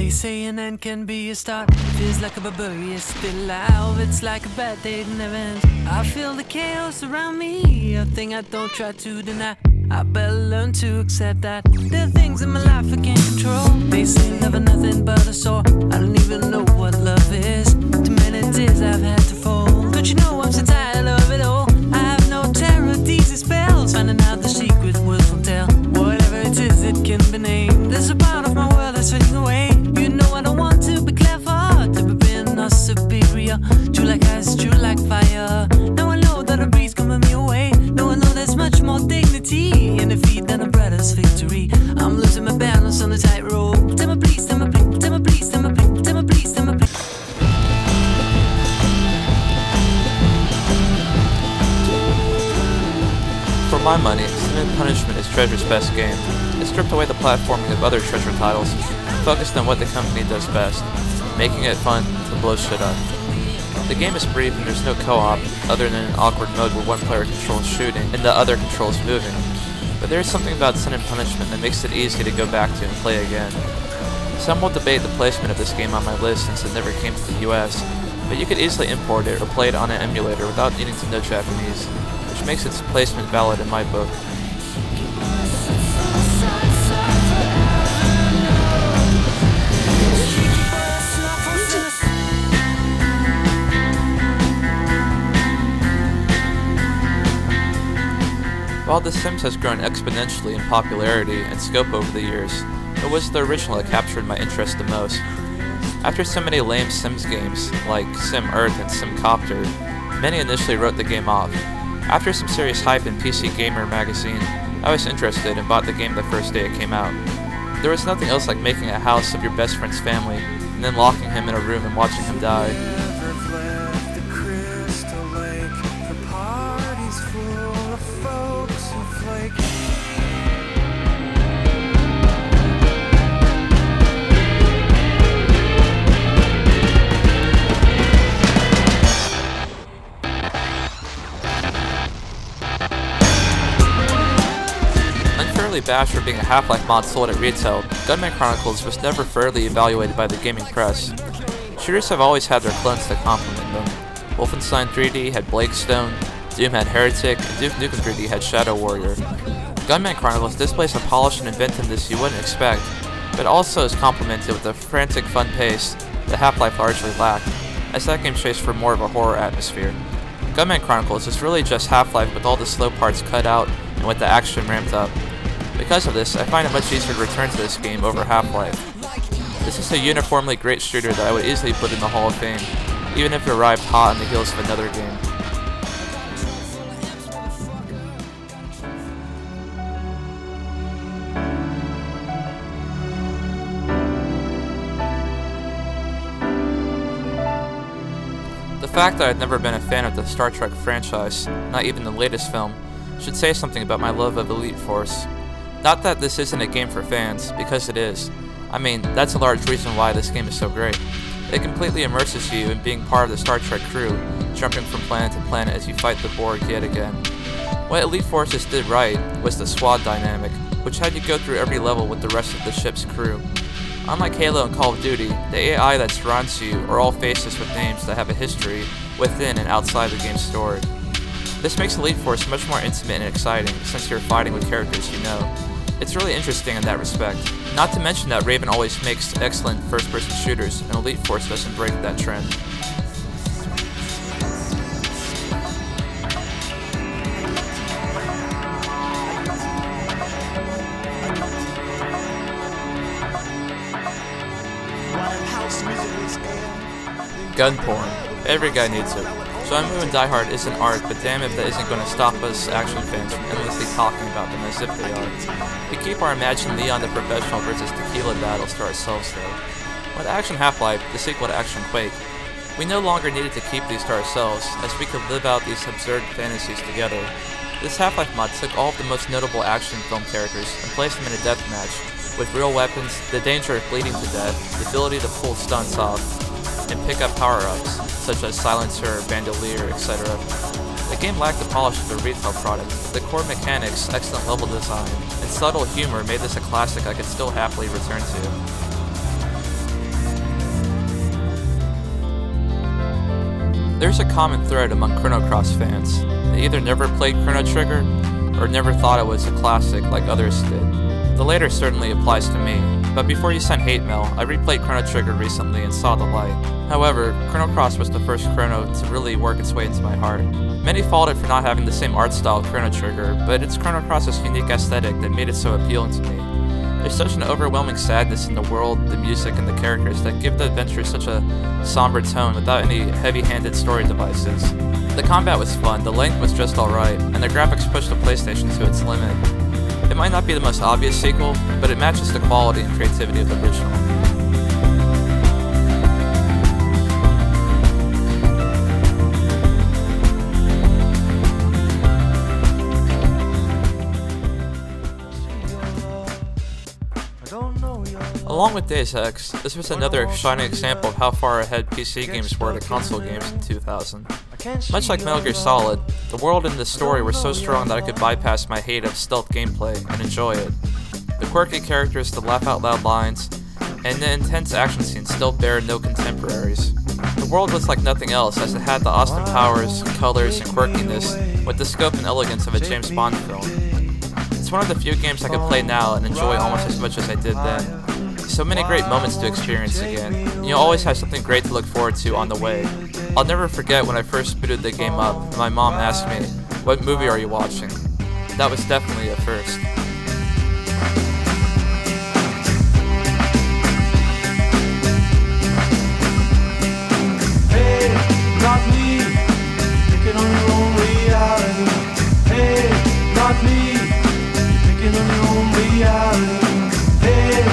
They say an end can be a start. Feels like a barbarian still alive. It's like a bad day that never ends. I feel the chaos around me, a thing I don't try to deny. I better learn to accept that there are things in my life I can't control. They say love is nothing but a sore. I don't even know what love is. Too many tears I've had to fold. Don't you know I'm so tired of it all? I have no terror, these spells. Finding out the secret words won't tell. Whatever it is, it can be named. There's a part of my world that's fading away. You know I don't want to be clever, to be being or superior. True like ice, true like fire. Now I know that a breeze coming me away. Now I know there's much more dignity in defeat than a brother's victory. I'm losing my balance on the tightrope. Tell me please, tell me please, tell me please, tell me please, tell me please, tell me please. For my money, Sin and Punishment is Treasure's best game. It stripped away the platforming of other Treasure titles and focused on what the company does best, making it fun to blow shit up. The game is brief and there's no co-op, other than an awkward mode where one player controls shooting and the other controls moving. But there is something about Sin and Punishment that makes it easy to go back to and play again. Some will debate the placement of this game on my list since it never came to the US, but you could easily import it or play it on an emulator without needing to know Japanese, which makes its placement valid in my book. While The Sims has grown exponentially in popularity and scope over the years, it was the original that captured my interest the most. After so many lame Sims games, like Sim Earth and Sim Copter, many initially wrote the game off. After some serious hype in PC Gamer magazine, I was interested and bought the game the first day it came out. There was nothing else like making a house of your best friend's family, and then locking him in a room and watching him die. Bashed for being a Half-Life mod sold at retail, Gunman Chronicles was never fairly evaluated by the gaming press. Shooters have always had their clones to complement them. Wolfenstein 3D had Blakestone, Doom had Heretic, and Duke Nukem 3D had Shadow Warrior. Gunman Chronicles displays a polish and inventiveness you wouldn't expect, but also is complemented with the frantic fun pace that Half-Life largely lacked, as that game chased for more of a horror atmosphere. Gunman Chronicles is really just Half-Life with all the slow parts cut out and with the action ramped up. Because of this, I find it much easier to return to this game over Half-Life. This is a uniformly great shooter that I would easily put in the Hall of Fame, even if it arrived hot on the heels of another game. The fact that I've never been a fan of the Star Trek franchise, not even the latest film, should say something about my love of Elite Force. Not that this isn't a game for fans, because it is. I mean, that's a large reason why this game is so great. It completely immerses you in being part of the Star Trek crew, jumping from planet to planet as you fight the Borg yet again. What Elite Forces did right was the squad dynamic, which had you go through every level with the rest of the ship's crew. Unlike Halo and Call of Duty, the AI that surrounds you are all faces with names that have a history within and outside the game's story. This makes Elite Force much more intimate and exciting since you're fighting with characters you know. It's really interesting in that respect. Not to mention that Raven always makes excellent first-person shooters, and Elite Force doesn't break that trend. Gun porn. Every guy needs it. So I'm moving Die Hard isn't art, but damn if that isn't going to stop us action fans from endlessly talking about them as if they are. We keep our Imagine Leon the Professional versus Tequila battles to ourselves though. With Action Half-Life, the sequel to Action Quake, we no longer needed to keep these to ourselves, as we could live out these absurd fantasies together. This Half-Life mod took all of the most notable action film characters and placed them in a deathmatch, with real weapons, the danger of bleeding to death, the ability to pull stunts off, and pick up power-ups, such as Silencer, Bandolier, etc. The game lacked the polish of a retail product, but the core mechanics, excellent level design, and subtle humor made this a classic I could still happily return to. There's a common thread among Chrono Cross fans. They either never played Chrono Trigger, or never thought it was a classic like others did. The latter certainly applies to me, but before you send hate mail, I replayed Chrono Trigger recently and saw the light. However, Chrono Cross was the first Chrono to really work its way into my heart. Many fault it for not having the same art style of Chrono Trigger, but it's Chrono Cross's unique aesthetic that made it so appealing to me. There's such an overwhelming sadness in the world, the music, and the characters that give the adventure such a somber tone without any heavy-handed story devices. The combat was fun, the length was just alright, and the graphics pushed the PlayStation to its limit. It might not be the most obvious sequel, but it matches the quality and creativity of the original. Along with Deus Ex, this was another shining example of how far ahead PC games were to console games in 2000. Much like Metal Gear Solid, the world and the story were so strong that I could bypass my hate of stealth gameplay and enjoy it. The quirky characters, the laugh-out-loud lines, and the intense action scenes still bear no contemporaries. The world was like nothing else, as it had the Austin Powers, colors, and quirkiness with the scope and elegance of a James Bond film. It's one of the few games I can play now and enjoy almost as much as I did then. So many great moments to experience again, and you'll always have something great to look forward to on the way. I'll never forget when I first booted the game up and my mom asked me, "What movie are you watching?" That was definitely a first. Hey, not me, picking on your own reality. Hey, not me, picking on your own reality. Hey.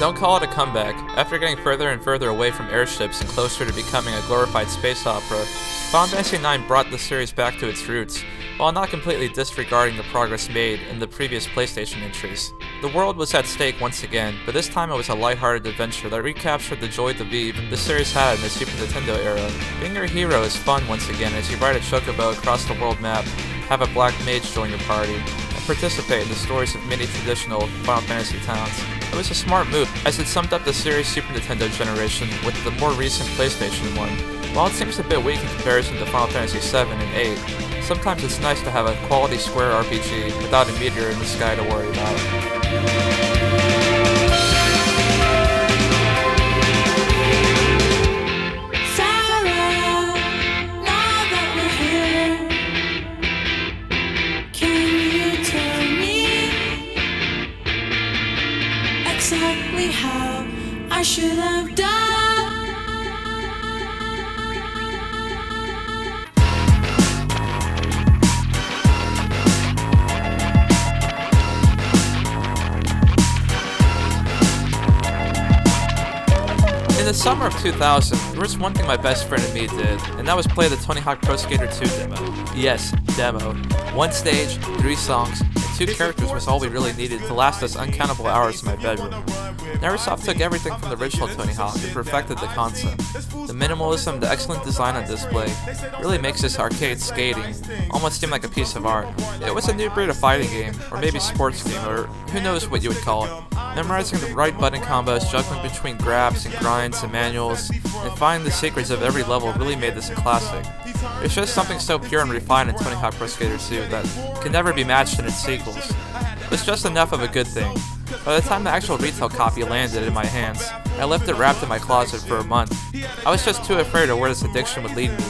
Don't call it a comeback. After getting further and further away from airships and closer to becoming a glorified space opera, Final Fantasy IX brought the series back to its roots, while not completely disregarding the progress made in the previous PlayStation entries. The world was at stake once again, but this time it was a lighthearted adventure that recaptured the joy de vivre the series had in the Super Nintendo era. Being your hero is fun once again as you ride a chocobo across the world map, have a black mage join your party, and participate in the stories of many traditional Final Fantasy towns. It was a smart move, as it summed up the series' Super Nintendo generation with the more recent PlayStation one. While it seems a bit weak in comparison to Final Fantasy 7 and 8, sometimes it's nice to have a quality Square RPG without a meteor in the sky to worry about. Exactly how I should have done. In the summer of 2000, there was one thing my best friend and me did, and that was play the Tony Hawk Pro Skater 2 demo. Yes, demo. One stage, 3 songs, and 2 characters was all we really needed to last us uncountable hours in my bedroom. Neversoft took everything from the original Tony Hawk and perfected the concept. The minimalism, the excellent design on display, really makes this arcade skating almost seem like a piece of art. It was a new breed of fighting game, or maybe sports game, or who knows what you would call it. Memorizing the right button combos, juggling between grabs and grinds and manuals, and finding the secrets of every level really made this a classic. There's just something so pure and refined in Tony Hawk Pro Skater 2 that can never be matched in its sequels. It was just enough of a good thing. By the time the actual retail copy landed in my hands, I left it wrapped in my closet for a month. I was just too afraid of where this addiction would lead me.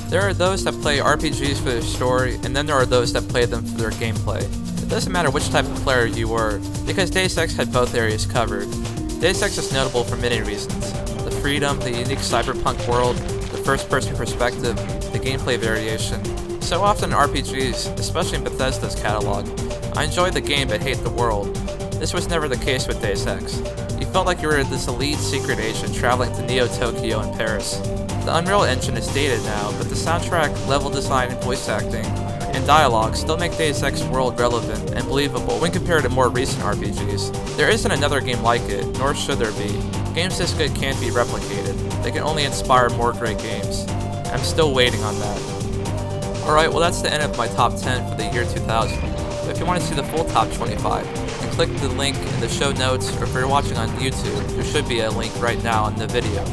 There are those that play RPGs for their story, and then there are those that play them for their gameplay. It doesn't matter which type of player you were, because Deus Ex had both areas covered. Deus Ex is notable for many reasons. The freedom, the unique cyberpunk world, the first-person perspective, the gameplay variation. So often in RPGs, especially in Bethesda's catalog, I enjoy the game but hate the world. This was never the case with Deus Ex. You felt like you were this elite secret agent traveling to Neo-Tokyo and Paris. The Unreal Engine is dated now, but the soundtrack, level design, and voice acting, and dialogue still make Deus Ex World relevant and believable when compared to more recent RPGs. There isn't another game like it, nor should there be. Games this good can't be replicated. They can only inspire more great games. I'm still waiting on that. Alright, well that's the end of my top 10 for the year 2000. But if you want to see the full top 25, then click the link in the show notes, or if you're watching on YouTube, there should be a link right now in the video.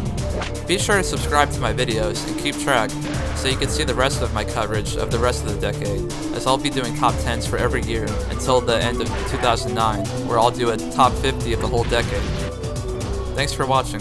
Be sure to subscribe to my videos and keep track so you can see the rest of my coverage of the rest of the decade, as I'll be doing top 10s for every year until the end of 2009, where I'll do a top 50 of the whole decade. Thanks for watching.